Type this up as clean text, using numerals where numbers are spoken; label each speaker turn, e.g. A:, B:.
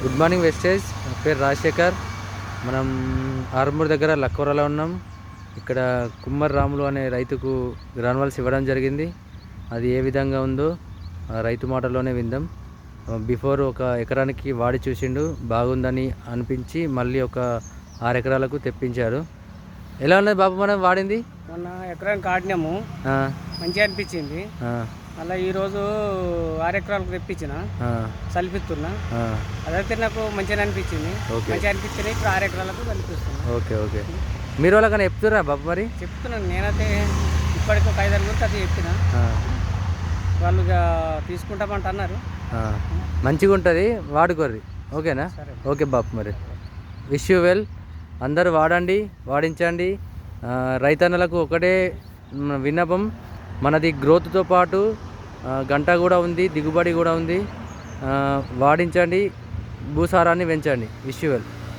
A: Good morning wastage. నా పేరు రాజశేఖర్. మనం ఆర్మూర్ దగ్గర లక్కోరలో ఉన్నాం. ఇక్కడ కుమ్మర్ రాములు అనే రైతుకు గ్రానువల్స్ ఇవ్వడం జరిగింది. అది ఏ విధంగా ఉందో రైతు మాటలోనే విందాం. బిఫోర్ ఒక ఎకరానికి వాడి చూసిండు, బాగుందని అనిపించి మళ్ళీ ఒక 6 ఎకరాలకు తెప్పించాడు. ఎలా ఉన్నది బాబు మనం వాడింది?
B: మొన్న ఎకరానికి ఆడినాము, మంచిగా అనిపించింది. మళ్ళీ ఈరోజు 6 ఎకరాలకు తెప్పించిన సలిపిస్తున్నా. అదైతే నాకు మంచిగా అనిపించింది. మంచిగా అనిపించింది. ఇప్పుడు 6 ఎకరాలకు కనిపిస్తున్నా.
A: Okay okay. మీరు వాళ్ళకన్నా చెప్తురా బాబు? మరి
B: చెప్తున్నాను. నేనైతే ఇప్పటికి ఒక 5 గురించి అది చెప్పిన. వాళ్ళు తీసుకుంటామంట అన్నారు.
A: మంచిగా ఉంటుంది, వాడుకోర్రి. ఓకేనా? ఓకే బాబు. మరి విష్ యూ వెల్. అందరూ వాడండి, వాడించండి. రైతన్నలకు ఒకటే విన్నపం, మనది గ్రోత్తో పాటు గంట కూడా ఉంది, దిగుబడి కూడా ఉంది. వాడించండి, భూసారాన్ని పెంచండి. Wish you well.